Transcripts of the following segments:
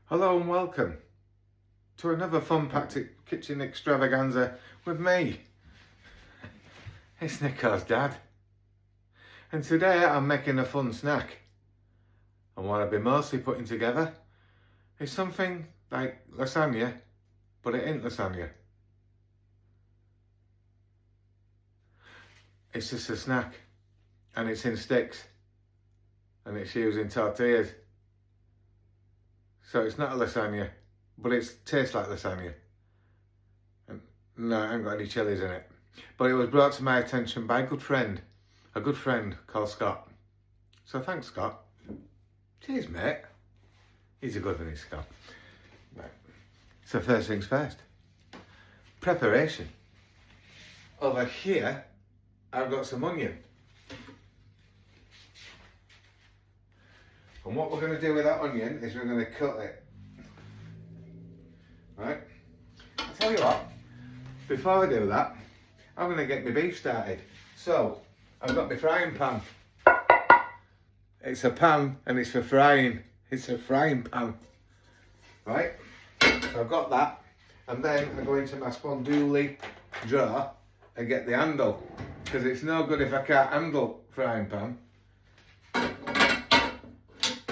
Hello and welcome to another fun-packed kitchen extravaganza with me. It's Nico's dad. And today I'm making a fun snack. And what I've been mostly putting together is something like lasagna, but it ain't lasagna. It's just a snack, and it's in sticks, and it's using tortillas. So it's not a lasagna, but it tastes like lasagna. And no, I haven't got any chilies in it. But it was brought to my attention by a good friend called Scott. So thanks, Scott. Cheers, mate. He's a good one, Scott. Right. So first things first. Preparation. Over here, I've got some onion. And what we're going to do with that onion is we're going to cut it. Right? I'll tell you what, before I do that, I'm going to get my beef started. So, I've got my frying pan. It's a pan and it's for frying. It's a frying pan. Right? So I've got that. And then I go into my sponduli drawer and get the handle. Because it's no good if I can't handle frying pan.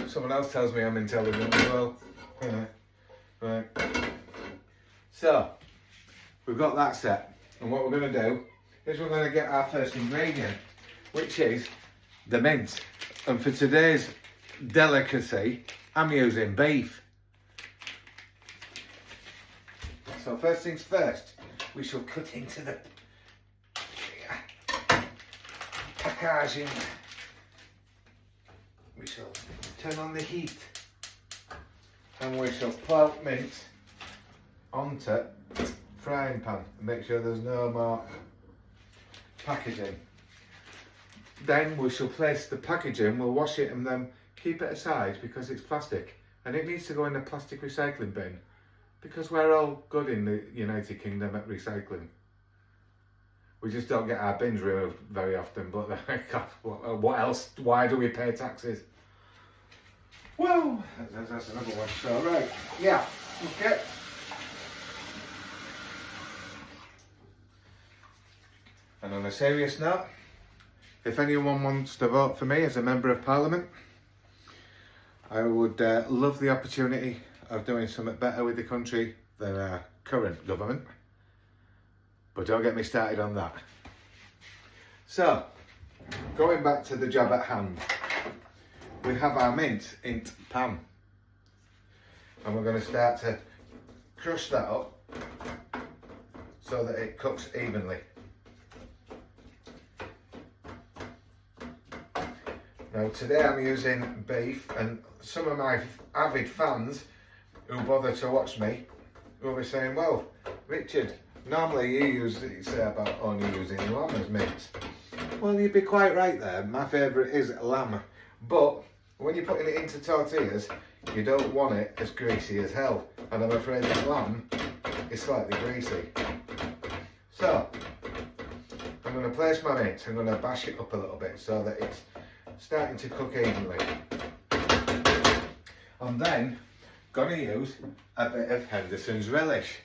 Someone else tells me I'm intelligent as well. Yeah. Right. So, we've got that set. And what we're going to do is we're going to get our first ingredient, which is the mint. And for today's delicacy, I'm using beef. So first things first, we shall cut into the packaging. We shall turn on the heat and we shall pour mint onto frying pan and make sure there's no more packaging. Then we shall place the packaging, we'll wash it and then keep it aside because it's plastic and it needs to go in a plastic recycling bin because we're all good in the United Kingdom at recycling. We just don't get our bins removed very often, but what else? Why do we pay taxes? Well, that's another one. So, right, yeah, okay. And on a serious note, if anyone wants to vote for me as a Member of Parliament, I would love the opportunity of doing something better with the country than our current government. But don't get me started on that. So, going back to the job at hand, we have our mint in pan. And we're going to start to crush that up so that it cooks evenly. Now today I'm using beef, and some of my avid fans who bother to watch me will be saying, well, Richard, normally you say about only using lamb as mince. Well, you'd be quite right there. My favourite is lamb. But when you're putting it into tortillas, you don't want it as greasy as hell. And I'm afraid that lamb is slightly greasy. So, I'm going to place my mint. I'm going to bash it up a little bit so that it's starting to cook evenly. I'm then going to use a bit of Henderson's relish.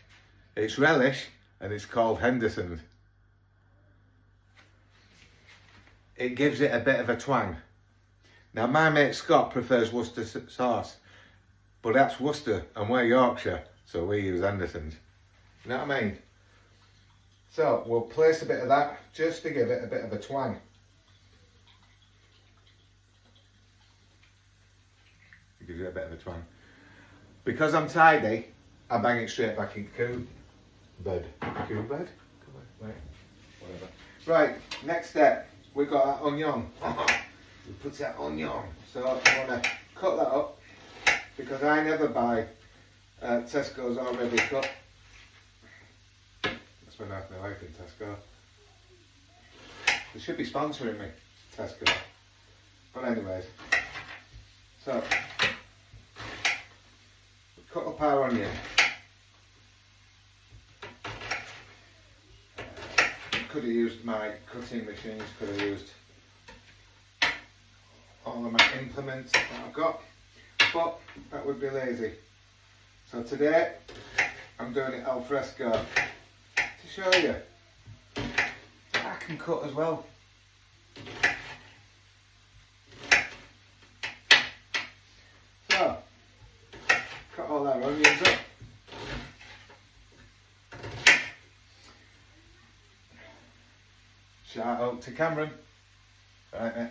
It's relish and it's called Henderson's. It gives it a bit of a twang. Now my mate Scott prefers Worcester sauce, but that's Worcester and we're Yorkshire, so we use Henderson's. You know what I mean? So we'll place a bit of that just to give it a bit of a twang. It gives it a bit of a twang. Because I'm tidy, I bang it straight back in cube bed. Cube bed? Right, whatever. Right, next step. We've got our onion. We put that onion. So I want to cut that up because I never buy Tesco's already cut. I spend half my life in Tesco. They should be sponsoring me, Tesco. But anyways, so we cut up our onion. Could have used my cutting machines, could have used all of my implements that I've got, but that would be lazy. So today I'm doing it al fresco to show you I can cut as well. So, cut all our onions up. Shout out to Cameron. Right then.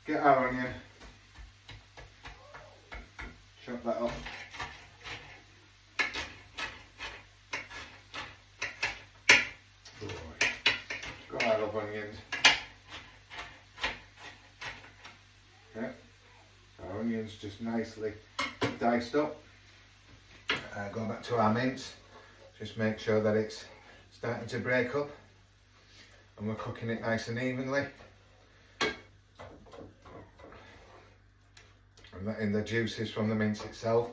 Get our onion. Chop that up. Got our love onions. Okay. Our onions just nicely diced up. Going back to our mince. Just make sure that it's starting to break up. And we're cooking it nice and evenly. And letting the juices from the mince itself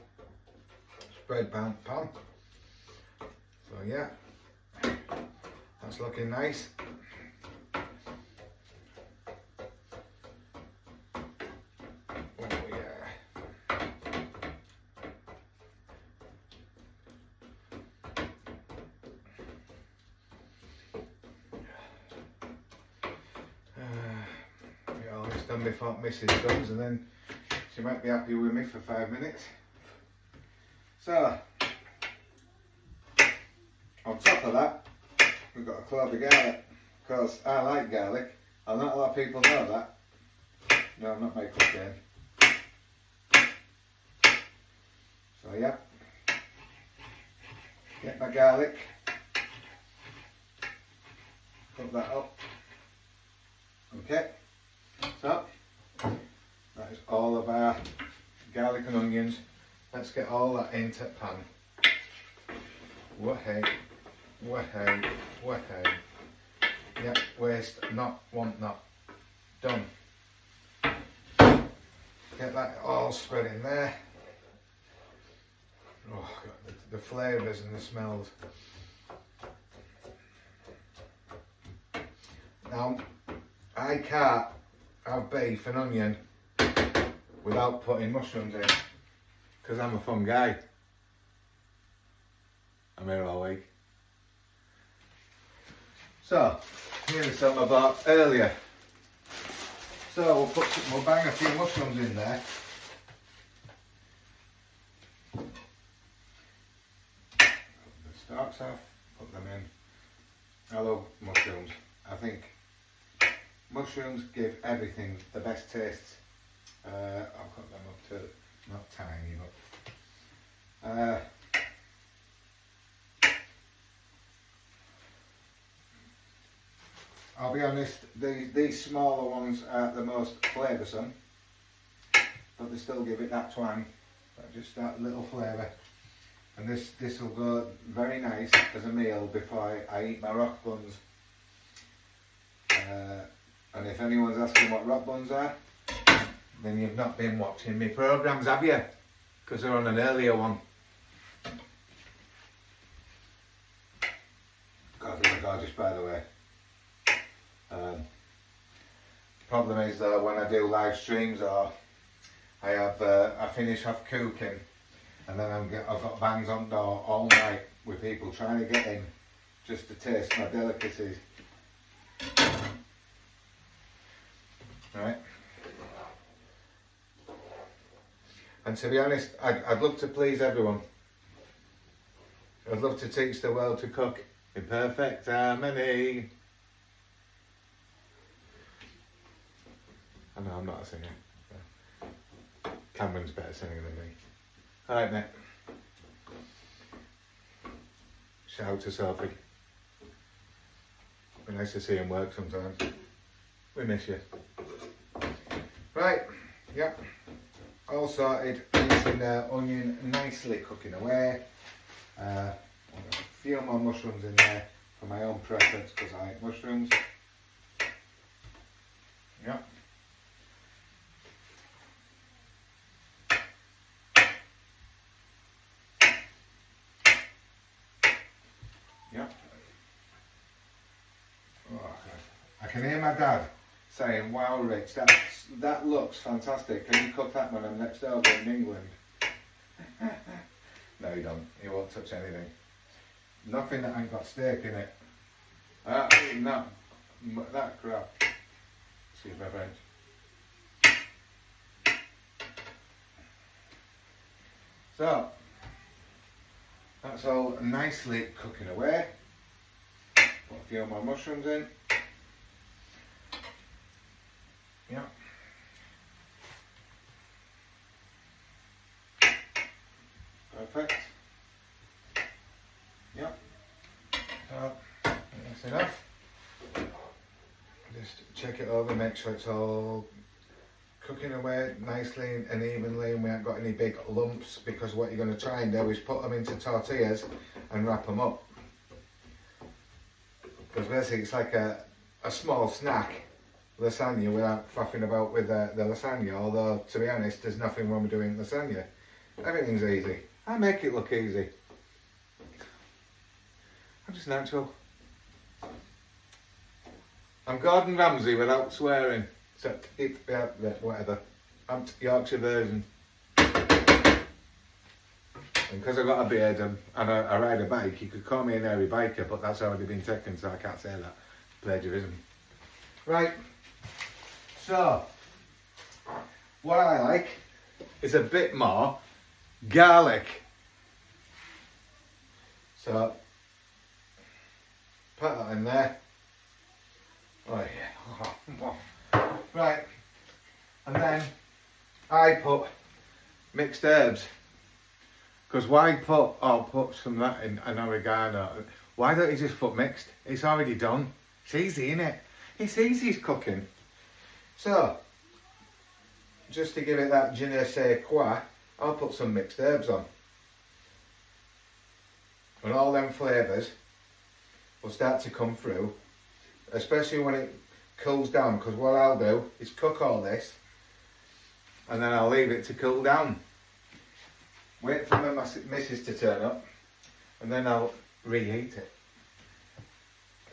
spread pan. So yeah, that's looking nice. Oh yeah. Get all this done before Mrs. comes, and then she might be happy with me for 5 minutes. So, on top of that, we've got a clove of garlic. Because I like garlic, and not a lot of people know that. No, I'm not makeup game. So yeah, get my garlic, cut that up. Okay, so that is all of our garlic and onions. Let's get all that into the pan. Wahey, wahey, wahey. Yep, waste not, want not. Done. Get that all spread in there. Oh God, the flavours and the smells. Now, I can't have beef and onion without putting mushrooms in, because I'm a fun guy. I'm here all week. So, here's some I bought earlier. So we'll bang a few mushrooms in there. Put the stalks off, put them in. I love mushrooms. I think mushrooms give everything the best taste. I'll cut them up to, not tiny, but I'll be honest, these smaller ones are the most flavoursome, but they still give it that twang, just that little flavour. And this will go very nice as a meal before I eat my rock buns. And if anyone's asking what rock buns are, then you've not been watching my programmes, have you? Because they're on an earlier one. God, they're gorgeous, by the way. Problem is though, when I do live streams or I finish off cooking, and then I've got bangs on door all night with people trying to get in just to taste my delicacies. Right. And to be honest, I'd love to please everyone. I'd love to teach the world to cook in perfect harmony. I know I'm not a singer. Cameron's better singer than me. Alright, mate. Shout out to Sophie. Be nice to see him work sometimes. We miss you. Right, yep. All sorted. Using the onion nicely cooking away. A few more mushrooms in there for my own preference because I like mushrooms. Yep. Yep. Oh, I can hear my dad saying, "Wow, Rich, that looks fantastic. Can you cook that when I'm next over in England?" No, he don't. He won't touch anything. Nothing that ain't got steak in it. No, that crap. Excuse my French. So, that's all nicely cooking away. Put a few more mushrooms in. Yeah. Perfect. Yeah. So, that's enough. Just check it over, make sure it's all cooking away nicely and evenly, and we haven't got any big lumps, because what you're going to try and do is put them into tortillas and wrap them up. Because basically it's like a small snack lasagna without faffing about with the lasagna, although to be honest there's nothing wrong with doing lasagna. Everything's easy. I make it look easy. I'm just natural. I'm Gordon Ramsay without swearing, except whatever. I'm Yorkshire version. And because I've got a beard and I ride a bike, you could call me an airy biker, but that's already been taken, so I can't say that. Plagiarism. Right, so what I like is a bit more garlic. So put that in there. Oh yeah. Right, and then I put mixed herbs. Because why put some of that in an oregano? Why don't you just put mixed? It's already done. It's easy, isn't it? It's easy as cooking. So, just to give it that je ne sais quoi, I'll put some mixed herbs on. And all them flavours will start to come through, especially when it cools down, because what I'll do is cook all this and then I'll leave it to cool down. Wait for my missus to turn up and then I'll reheat it.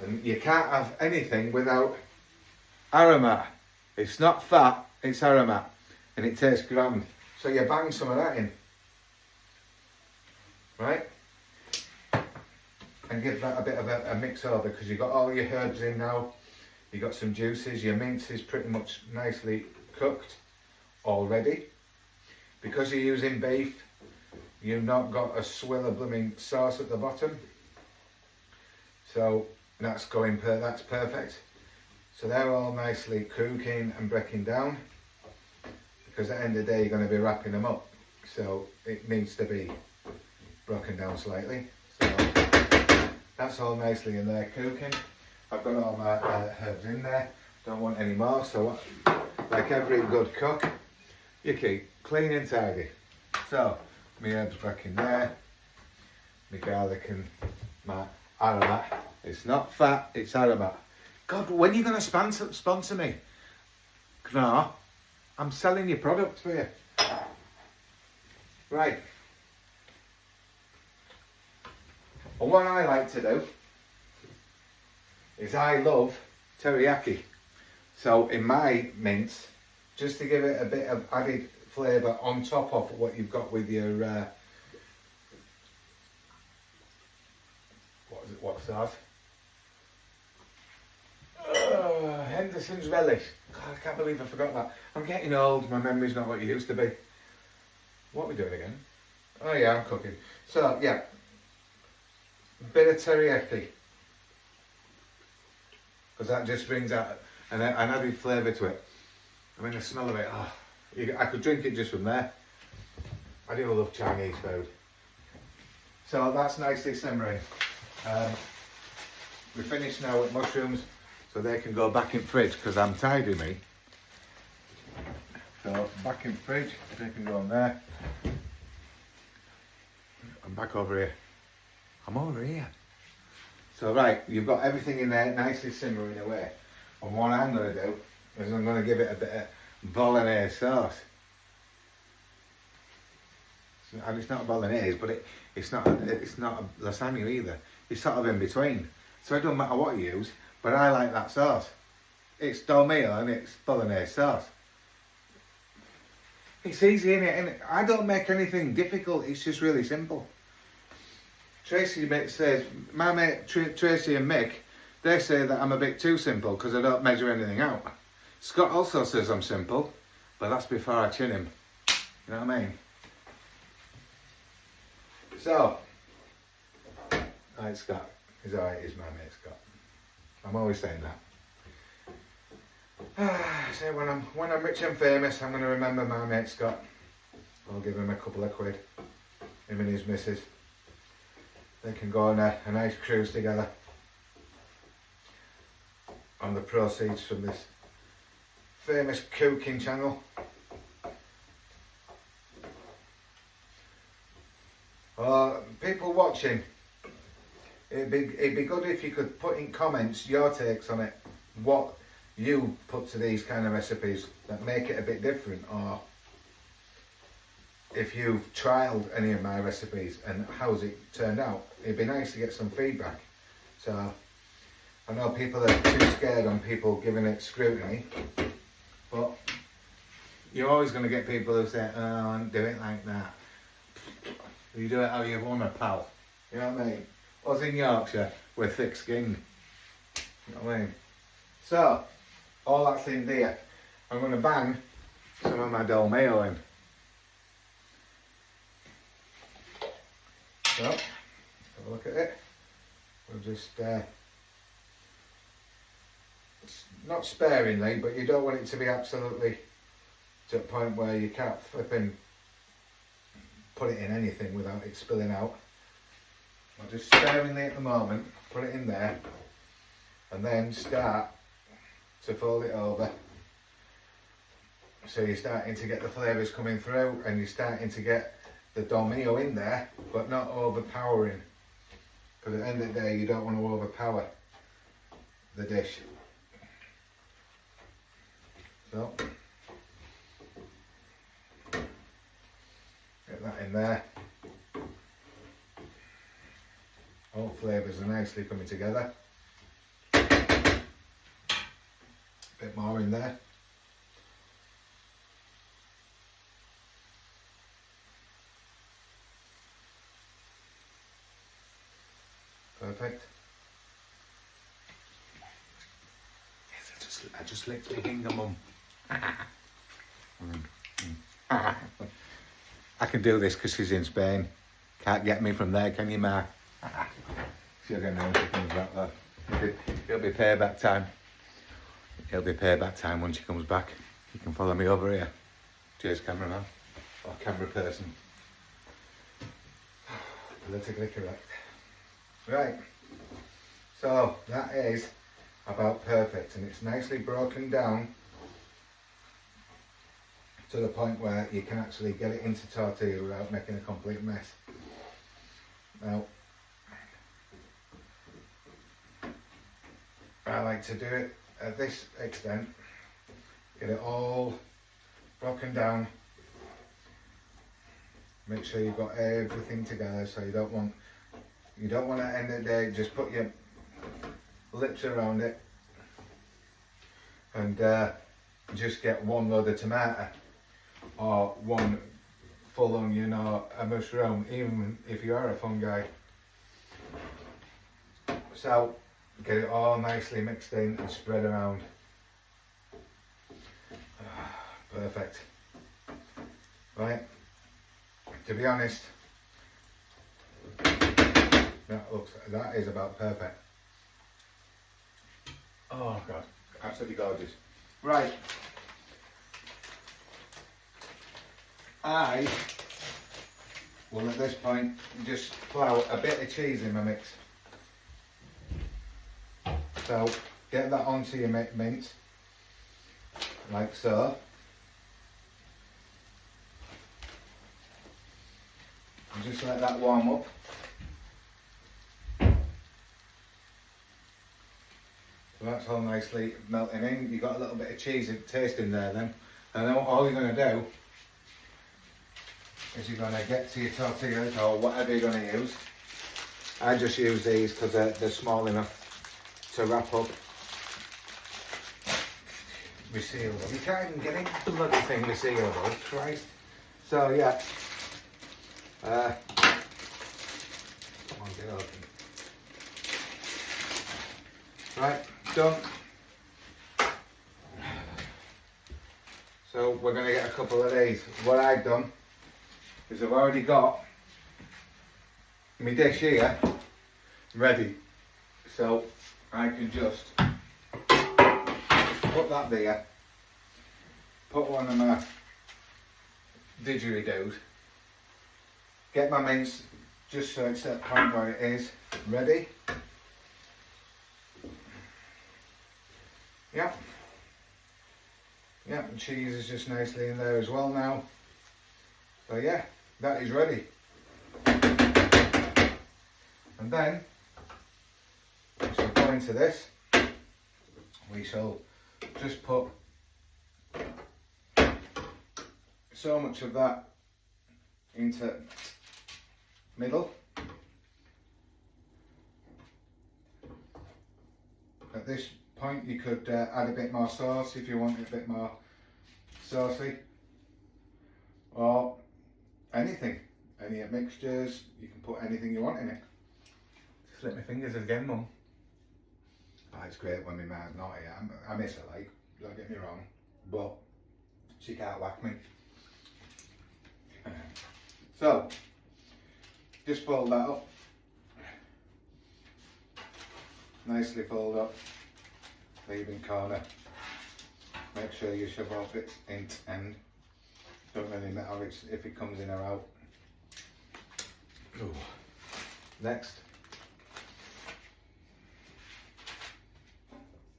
And you can't have anything without aromat. It's not fat, it's aromat, and it tastes grand. So you bang some of that in, right? And give that a bit of a mix over, because you've got all your herbs in now. You've got some juices, your mince is pretty much nicely cooked already. Because you're using beef, you've not got a swill of blooming sauce at the bottom. So that's that's perfect. So they're all nicely cooking and breaking down, because at the end of the day you're going to be wrapping them up. So it needs to be broken down slightly. So that's all nicely in there cooking. I've got all my herbs in there. Don't want any more. So like every good cook, you keep clean and tidy. So my herbs back in there, my garlic and my aromat. It's not fat, it's aromat. God, when are you going to sponsor me? No, I'm selling your products for you. Right. And what I like to do is I love teriyaki. So in my mince, just to give it a bit of added flavour on top of what you've got with your what's that? Henderson's relish. God, I can't believe I forgot that. I'm getting old, my memory's not what it used to be. What are we doing again? Oh yeah, I'm cooking. So yeah, a bit of teriyaki, because that just brings out an added flavour to it. I mean, the smell of it, I could drink it just from there. I do love Chinese food. So that's nicely simmering. We're finished now with mushrooms, so they can go back in fridge, because I'm tidy me. So back in fridge, they can go in there. I'm back over here. I'm over here. So right, you've got everything in there nicely simmering away. And what I'm going to do is I'm going to give it a bit of bolognese sauce. And it's not bolognese, but it's not a lasagna either. It's sort of in between. So it doesn't matter what you use, but I like that sauce. It's dolmio and it's bolognese sauce. It's easy, innit? And I don't make anything difficult, it's just really simple. Tracy says, my mate Tracy and Mick, they say that I'm a bit too simple because I don't measure anything out. Scott also says I'm simple, but that's before I chin him. You know what I mean? So, alright Scott, he's alright, he's my mate Scott. I'm always saying that. So when I'm rich and famous, I'm going to remember my mate Scott. I'll give him a couple of quid, him and his missus. They can go on a nice cruise together on the proceeds from this famous cooking channel. People watching, it'd be good if you could put in comments your takes on it, what you put to these kind of recipes that make it a bit different, or if you've trialed any of my recipes and how's it turned out. It'd be nice to get some feedback. So I know people are too scared on people giving it scrutiny, but you're always going to get people who say, oh, I don't do it like that. You do it how you want, pal. You know what I mean? Us in Yorkshire, we're thick-skinned. You know what I mean? So, all that's in there. I'm going to bang some of my dolmio in. So, have a look at it. We'll just, not sparingly, but you don't want it to be absolutely to a point where you can't flipping put it in anything without it spilling out. I'll just sparingly at the moment, put it in there, and then start to fold it over. So you're starting to get the flavours coming through, and you're starting to get the dolmio in there, but not overpowering. Because at the end of the day, you don't want to overpower the dish. So, get that in there. All flavours are nicely coming together. A bit more in there. Perfect. Yes, I just licked my finger, Mum. I can do this because she's in Spain. Can't get me from there, can you, Ma? She'll get when she comes back though. It'll be payback time. It'll be payback time when she comes back. You can follow me over here. Cheers, cameraman. Or camera person. Politically correct. Right. So that is about perfect, and it's nicely broken down to the point where you can actually get it into tortilla without making a complete mess. Now, I like to do it at this extent, get it all broken down, make sure you've got everything together, so you don't want to end the day just put your lips around it and just get one load of tomato or one full onion or a mushroom, even if you are a fungi. So get it all nicely mixed in and spread around. Perfect. Right, to be honest, that is about perfect. Oh God, absolutely gorgeous. Right, I will at this point just plough a bit of cheese in my mix. So get that onto your mince, like so. And just let that warm up. So that's all nicely melting in. You've got a little bit of cheese taste in there then. And then all you're going to do is you're going to get to your tortillas or whatever you're going to use. I just use these because they're small enough to wrap up. Resealable. You can't even get in the bloody thing resealable, Christ. So yeah, come on, get open. Right, done. So we're going to get a couple of these. What I've done is I've already got my dish here ready, so I can just put that there, put one of my didgeridoos, get my mince just so it's at the point where it is ready. Yeah. Yeah, the cheese is just nicely in there as well now. So yeah, that is ready. And then we shall go into this. We shall just put so much of that into middle. At this point you could add a bit more sauce if you want it a bit more saucy, or anything, any mixtures. You can put anything you want in it. Slip my fingers again, Mum. Oh, it's great when my mum's not here. I miss her, like, don't get me wrong, but she can't whack me. So just fold that up, nicely fold up, leaving corner. Make sure you shove off its end. Don't really matter if it comes in or out. Ooh. Next,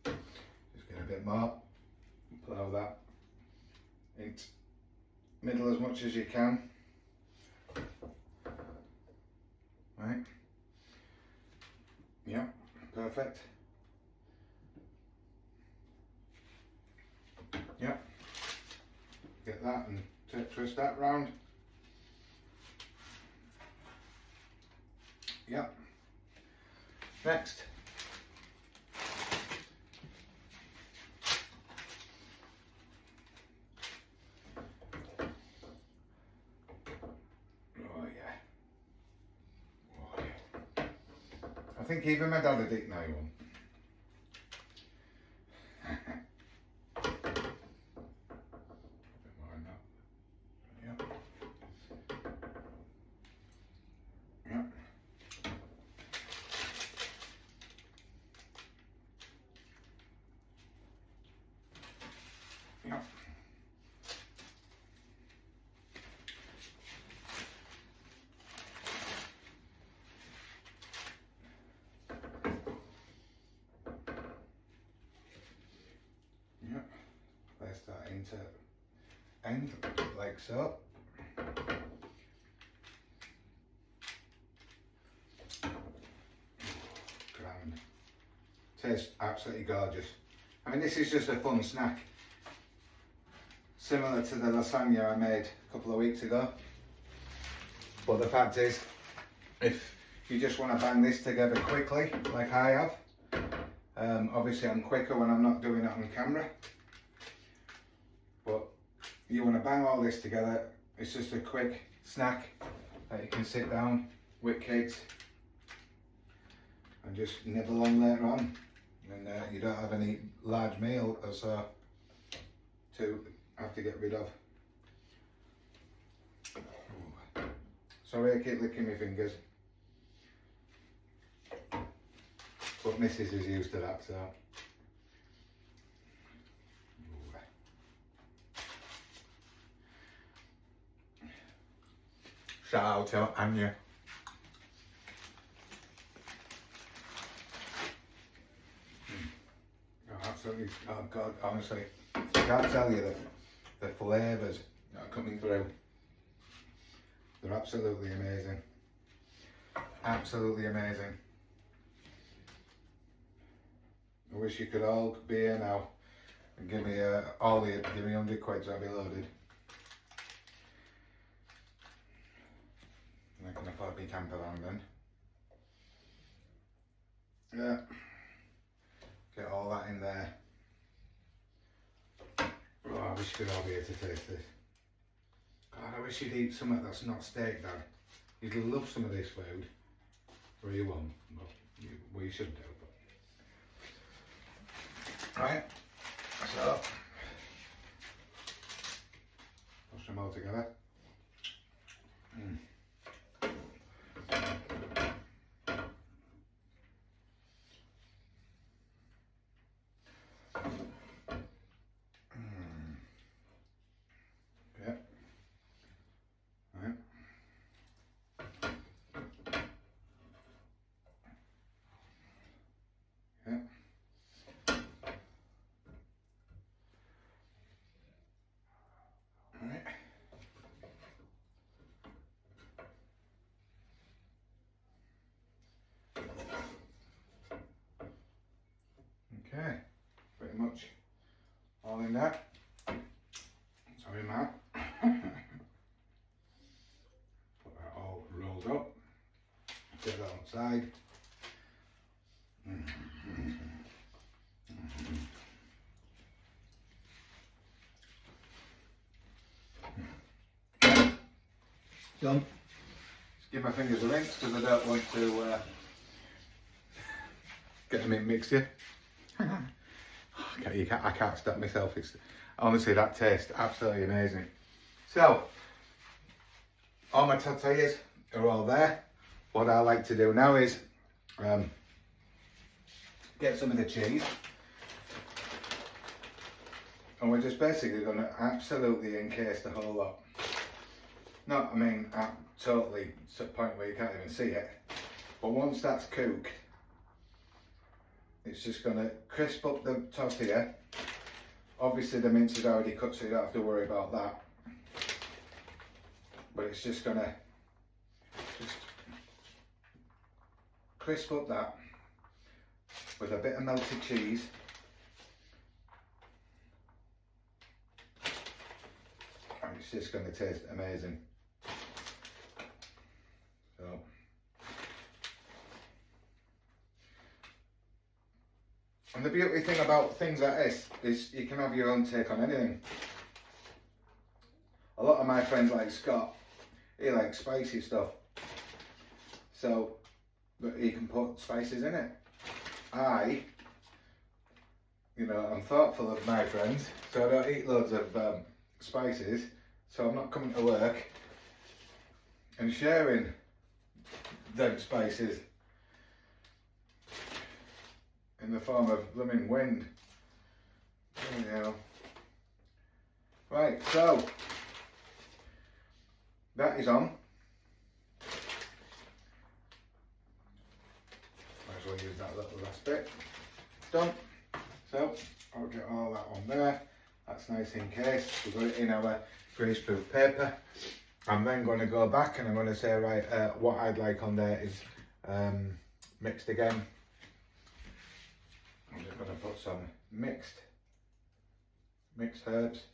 just get a bit more, plough that into middle as much as you can. Right, yeah, perfect. Yeah, get that and twist that round. Yeah. Next, oh yeah. I think even my dad didn't know one. Place that into end like so. Grand. Tastes absolutely gorgeous. I mean, this is just a fun snack, similar to the lasagna I made a couple of weeks ago. But the fact is, if you just want to bang this together quickly, like I have, obviously I'm quicker when I'm not doing it on camera. But you want to bang all this together, it's just a quick snack that you can sit down with kids and just nibble on later on, and you don't have any large meal or so to have to get rid of. Sorry I keep licking my fingers, but Mrs is used to that, so. Shout out to Anya. Oh, absolutely, oh God, honestly, I can't tell you the flavours that are coming through. They're absolutely amazing. Absolutely amazing. I wish you could all be here now and give me give me 100 quid, so I'll be loaded. I can afford my camper van then. Yeah. Get all that in there. Oh, I wish you could all be here to taste this. God, I wish you'd eat something that's not steak, Dad. You'd love some of this food. Or you won't, but you should do. But. Right, so push them all together. Okay, pretty much all in there. Sorry, Matt. Put that all rolled up. Get that outside. Done. Just give my fingers a rinse because I don't want to get them in mixture. I can't stop myself. It's honestly, that tastes absolutely amazing. So all my tortillas are all there. What I like to do now is get some of the cheese, and we're just basically going to absolutely encase the whole lot. Not, I mean, totally to the point where you can't even see it, but once that's cooked, it's just going to crisp up the tortilla. Obviously the mince is already cut, so you don't have to worry about that. But it's just going to crisp up that with a bit of melted cheese. And it's just going to taste amazing. So. And the beauty thing about things like this is you can have your own take on anything. A lot of my friends like Scott, he likes spicy stuff. So, but he can put spices in it. You know, I'm thoughtful of my friends, so I don't eat loads of spices. So I'm not coming to work and sharing them spices in the form of blooming wind. You know. Right, so that is on. Might as well use that little last bit. Done. So I'll get all that on there. That's nice encased. We've got it in our greaseproof paper. I'm then going to go back and I'm going to say, right, what I'd like on there is mixed again. I'm just going to put some mixed herbs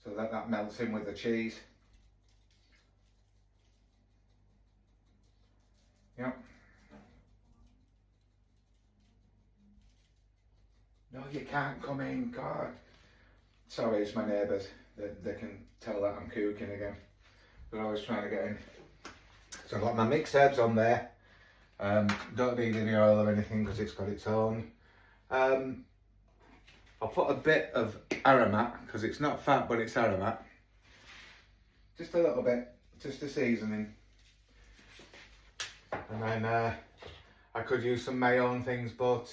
so that melts in with the cheese. Yep. No, you can't come in, God. Sorry, it's my neighbours. They can tell that I'm cooking again. They're always trying to get in. So I've got my mixed herbs on there. Don't need any oil or anything because it's got its own. I'll put a bit of aromat because it's not fat but it's aromat. Just a little bit, just a seasoning. And then I could use some mayo and things, but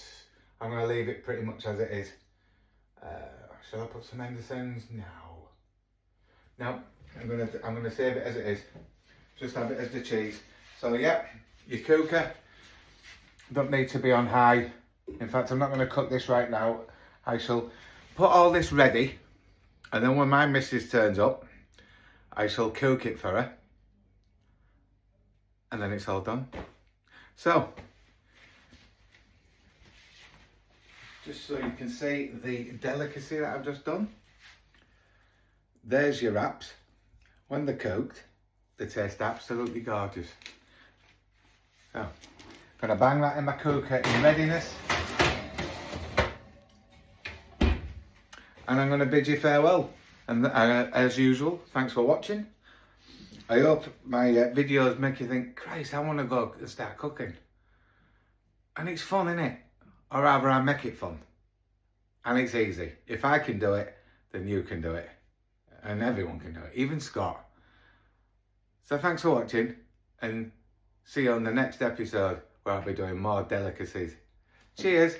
I'm going to leave it pretty much as it is. Shall I put some Henderson's? No, I'm gonna save it as it is. Just have it as the cheese. So yeah, your cooker don't need to be on high. In fact, I'm not going to cook this right now. I shall put all this ready, and then when my missus turns up, I shall cook it for her, and then it's all done. So, just so you can see the delicacy that I've just done. There's your wraps. When they're cooked, they taste absolutely gorgeous. So, I'm going to bang that in my cooker in readiness. And I'm going to bid you farewell. And as usual, thanks for watching. I hope my videos make you think, Christ, I want to go and start cooking. And it's fun, innit? Or rather, I make it fun. And it's easy. If I can do it, then you can do it. And everyone can do it, even Scott. So thanks for watching, and see you on the next episode where I'll be doing more delicacies. Cheers!